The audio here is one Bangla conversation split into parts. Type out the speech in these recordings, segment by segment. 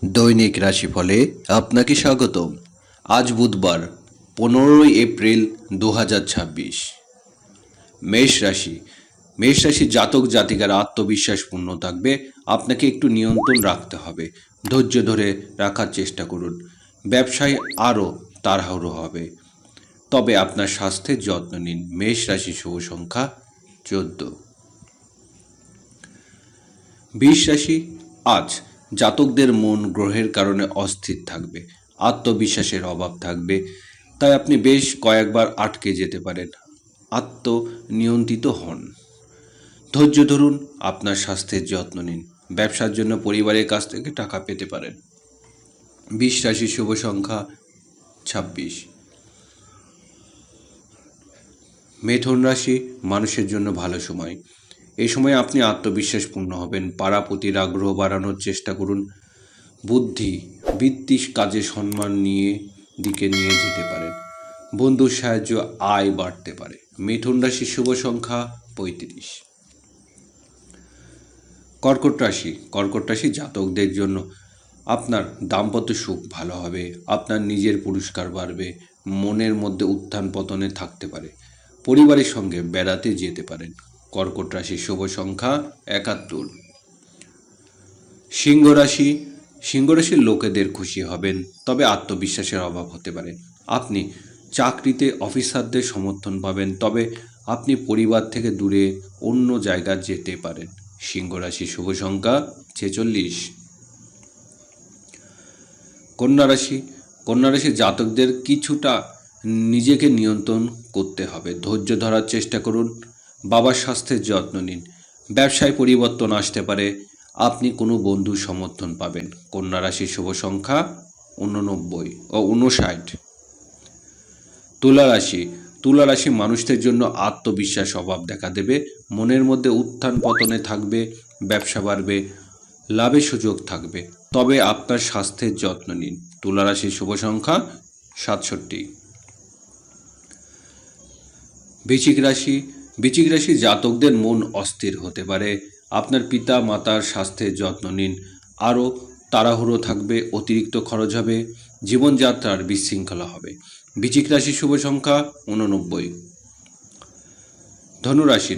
দৈনিক রাশিফলে আপনাকে স্বাগতম। আজ বুধবার 15 এপ্রিল 2026। মেষ রাশি জাতক জাতিকার আত্মবিশ্বাস পূর্ণ থাকবে। আপনাকে একটু নিয়ন্ত্রণ রাখতে হবে, ধৈর্য ধরে রাখার চেষ্টা করুন। ব্যবসায় আরও তাড়াহুড়ো হবে, তবে আপনার স্বাস্থ্যের যত্ন নিন। মেষ রাশি শুভ সংখ্যা 14। বৃষ রাশি, আজ জাতকদের মন গ্রহের কারণে অস্থির থাকবে, আত্মবিশ্বাসের অভাব থাকবে, তাই আপনি বেশ কয়েকবার আটকে যেতে পারেন। আত্মনিয়ন্ত্রিত হন, ধৈর্য ধরুন, আপনার স্বাস্থ্যের যত্ন নিন। ব্যবসার জন্য পরিবারের কাছ থেকে টাকা পেতে পারেন। বৃষ রাশি শুভ সংখ্যা 26। মিথুন রাশি, মানুষের জন্য ভালো সময়। এই সময় আপনি আত্মবিশ্বাসপূর্ণ হবেন, পাড়া প্রতির আগ্রহ বাড়ানোর চেষ্টা করুন। বৃত্তি কাজে সম্মান দিকে নিয়ে যেতে পারেন। বন্ধুর সাহায্য আয় বাড়তে পারে। মিথুন রাশি শুভ সংখ্যা 35। কর্কট রাশি জাতকদের জন্য আপনার দাম্পত্য সুখ ভালো হবে, আপনার নিজের পুরস্কার বাড়বে, মনের মধ্যে উত্থান পতনে থাকতে পারে। পরিবারের সঙ্গে বেড়াতে যেতে পারেন। কর্কট রাশি শুভ সংখ্যা 71। সিংহ রাশির লোকেদের খুশি হবেন, তবে আত্মবিশ্বাসের অভাব হতে পারে। আপনি চাকরিতে অফিসারদের সমর্থন পাবেন, তবে আপনি পরিবার থেকে দূরে অন্য জায়গায় যেতে পারেন। সিংহ রাশি শুভ সংখ্যা 46। কন্যা রাশি জাতকদের কিছুটা নিজেকে নিয়ন্ত্রণ করতে হবে, ধৈর্য ধরার চেষ্টা করুন। বাবার স্বাস্থ্যের যত্ন নিন। ব্যবসায় পরিবর্তন আসতে পারে, আপনি কোনো বন্ধুর সমর্থন পাবেন। কন্যা রাশির শুভ সংখ্যা 59 ও 59। তুলা রাশি মানুষদের জন্য আত্মবিশ্বাস অভাব দেখা দেবে, মনের মধ্যে উত্থান পতনে থাকবে। ব্যবসা বাড়বে, লাভের সুযোগ থাকবে, তবে আপনার স্বাস্থ্যের যত্ন নিন। তুলা রাশির শুভ সংখ্যা 67। বৃশ্চিক রাশি জাতকদের মন অস্থির হতে পারে, আপনার পিতা মাতার স্বাস্থ্যের যত্ন নিন। আরও তাড়াহুড়ো থাকবে, অতিরিক্ত খরচ হবে, জীবনযাত্রার বিশৃঙ্খলা হবে। বৃশ্চিক রাশি শুভ সংখ্যা 89।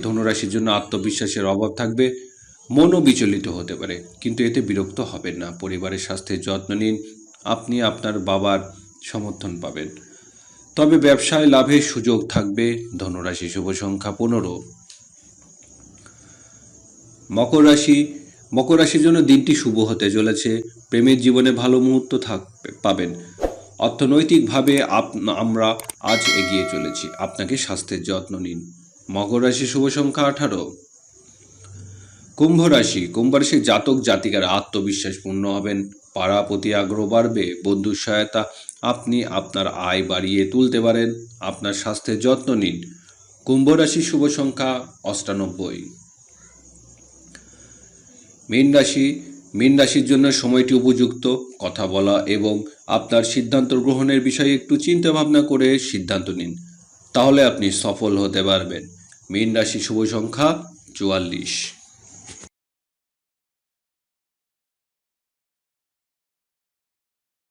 ধনুরাশির জন্য আত্মবিশ্বাসের অভাব থাকবে, মনও বিচলিত হতে পারে, কিন্তু এতে বিরক্ত হবেন না। পরিবারের স্বাস্থ্যের যত্ন নিন, আপনি আপনার বাবার সমর্থন পাবেন, তবে ব্যবসায় লাভের সুযোগ থাকবে। ধনুরাশি শুভ সংখ্যা 15। মকর রাশির জন্য দিনটি শুভ হতে চলেছে, প্রেমের জীবনে ভালো মুহূর্ত পাবেন। অর্থনৈতিকভাবে আমরা আজ এগিয়ে চলেছি, আপনাকে স্বাস্থ্যের যত্ন নিন। মকর রাশি শুভ সংখ্যা 18। কুম্ভ রাশির জাতক জাতিকারা আত্মবিশ্বাস পূর্ণ হবেন, পাড়া প্রতি আগ্রহ বাড়বে, বন্ধুর সহায়তা আপনি আপনার আয় বাড়িয়ে তুলতে পারেন। আপনার স্বাস্থ্যের যত্ন নিন। কুম্ভ রাশির শুভ সংখ্যা 98। মীন রাশির জন্য সময়টি উপযুক্ত, কথা বলা এবং আপনার সিদ্ধান্ত গ্রহণের বিষয়ে একটু চিন্তা ভাবনা করে সিদ্ধান্ত নিন, তাহলে আপনি সফল হতে পারবেন। মীন রাশি শুভ সংখ্যা 44।